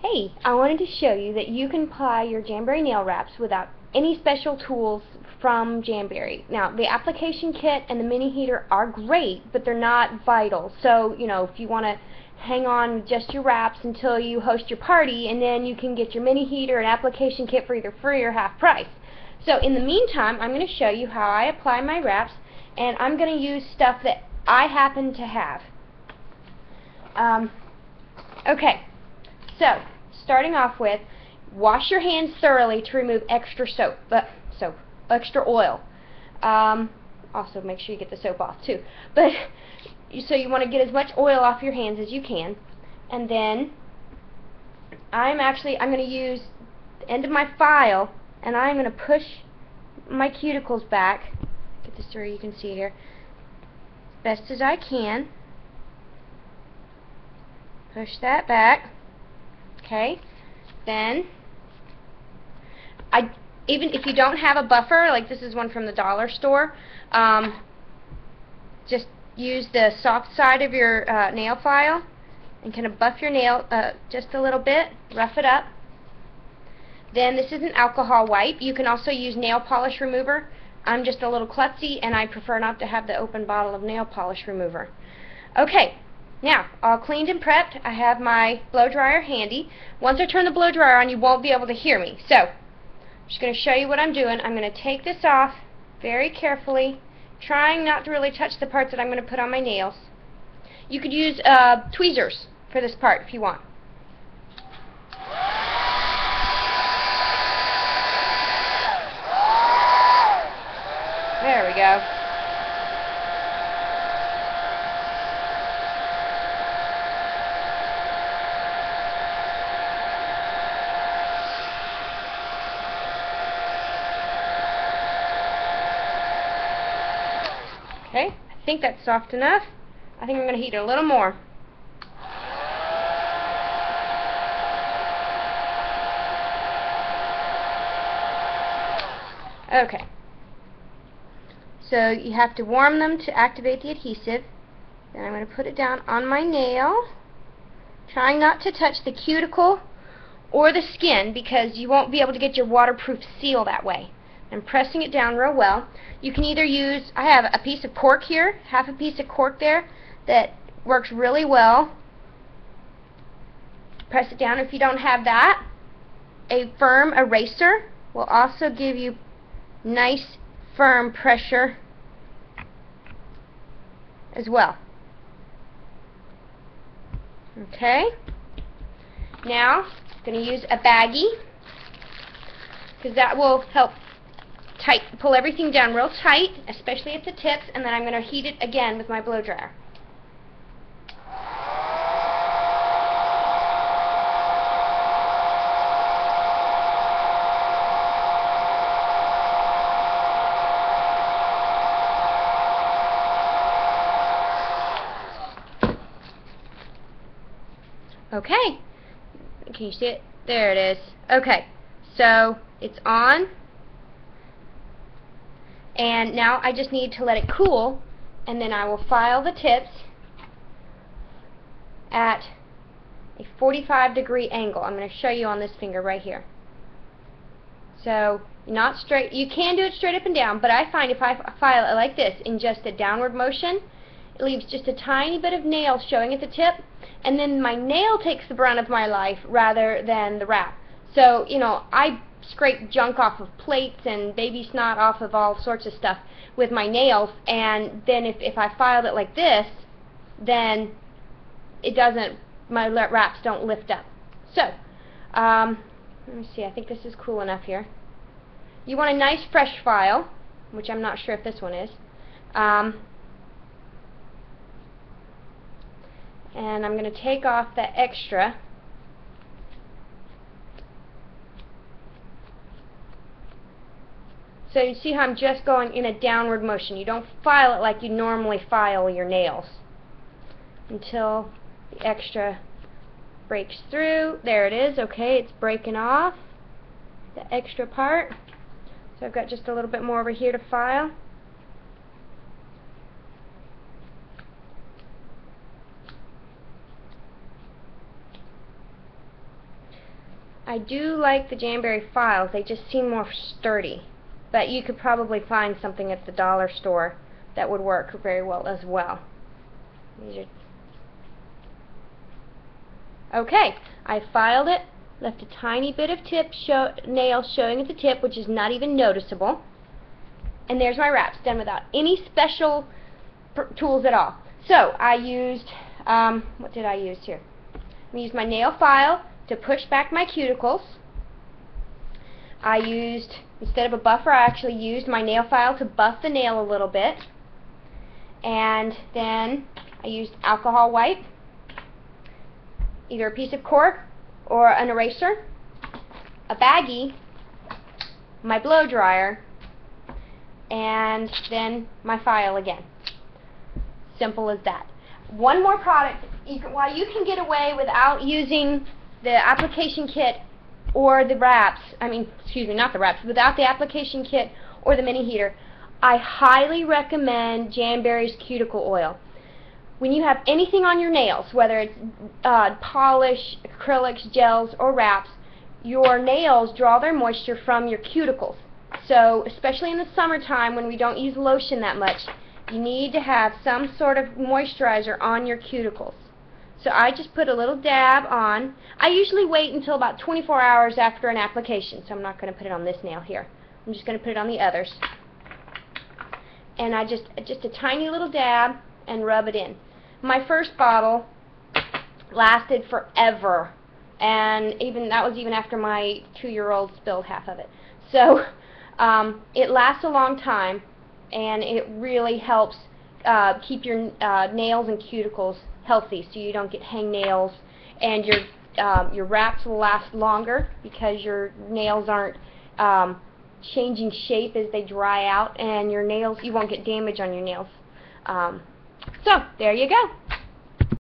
Hey, I wanted to show you that you can apply your Jamberry nail wraps without any special tools from Jamberry. Now, the application kit and the mini heater are great, but they're not vital. So, if you want to hang on with just your wraps until you host your party, and then you can get your mini heater and application kit for either free or half price. So, in the meantime, I'm going to show you how I apply my wraps, and I'm going to use stuff that I happen to have. Okay. So, starting off with, wash your hands thoroughly to remove extra extra oil. Also, make sure you get the soap off too. So you want to get as much oil off your hands as you can, and then I'm going to use the end of my file, and I'm going to push my cuticles back. Get this where you can see here, as best as I can. Push that back. Okay, then even if you don't have a buffer, like this is one from the dollar store, just use the soft side of your nail file and kind of buff your nail just a little bit, rough it up. Then this is an alcohol wipe. You can also use nail polish remover. I'm just a little klutzy and I prefer not to have the open bottle of nail polish remover. Okay. Now, all cleaned and prepped, I have my blow dryer handy. Once I turn the blow dryer on, you won't be able to hear me. So, I'm just going to show you what I'm doing. I'm going to take this off very carefully, trying not to really touch the parts that I'm going to put on my nails. You could use tweezers for this part if you want. There we go. Okay, I think that's soft enough. I think I'm going to heat it a little more. Okay. So you have to warm them to activate the adhesive. Then I'm going to put it down on my nail, trying not to touch the cuticle or the skin because you won't be able to get your waterproof seal that way. I'm pressing it down real well. You can either use, I have a piece of cork here, half a piece of cork there, that works really well. Press it down. If you don't have that, a firm eraser will also give you nice firm pressure as well. Okay. Now, I'm going to use a baggie because that will help pull everything down real tight, especially at the tips, and then I'm going to heat it again with my blow dryer. Okay, can you see it? There it is. Okay, so it's on. And now I just need to let it cool, and then I will file the tips at a 45-degree angle. I'm going to show you on this finger right here. So, not straight. You can do it straight up and down, but I find if I file it like this in just a downward motion, it leaves just a tiny bit of nail showing at the tip, and then my nail takes the brunt of my life rather than the wrap. So, I scrape junk off of plates and baby snot off of all sorts of stuff with my nails, and then if I filed it like this, then it doesn't, my wraps don't lift up. So, let me see, I think this is cool enough here. You want a nice fresh file, which I'm not sure if this one is. And I'm going to take off that extra. So you see how I'm just going in a downward motion. You don't file it like you normally file your nails until the extra breaks through. There it is. Okay, it's breaking off the extra part. So I've got just a little bit more over here to file. I do like the Jamberry files. They just seem more sturdy. But you could probably find something at the dollar store that would work very well as well. Okay, I filed it, left a tiny bit of nail showing at the tip, which is not even noticeable. And there's my wraps, done without any special tools at all. So I used, what did I use here? I used my nail file to push back my cuticles. I used, instead of a buffer, I actually used my nail file to buff the nail a little bit. And then I used alcohol wipe, either a piece of cork or an eraser, a baggie, my blow dryer, and then my file again. Simple as that. One more product, while you can get away without using the application kit or the wraps, not the wraps, without the application kit or the mini heater, I highly recommend Jamberry's cuticle oil. When you have anything on your nails, whether it's polish, acrylics, gels, or wraps, your nails draw their moisture from your cuticles. So, especially in the summertime when we don't use lotion that much, you need to have some sort of moisturizer on your cuticles. So I just put a little dab on. I usually wait until about 24 hours after an application, so I'm not going to put it on this nail here. I'm just going to put it on the others. And I just a tiny little dab and rub it in. My first bottle lasted forever, and that was even after my 2-year-old spilled half of it. So it lasts a long time, and it really helps keep your nails and cuticles healthy, so you don't get hangnails, and your wraps will last longer because your nails aren't changing shape as they dry out, and your nails, you won't get damage on your nails. So there you go.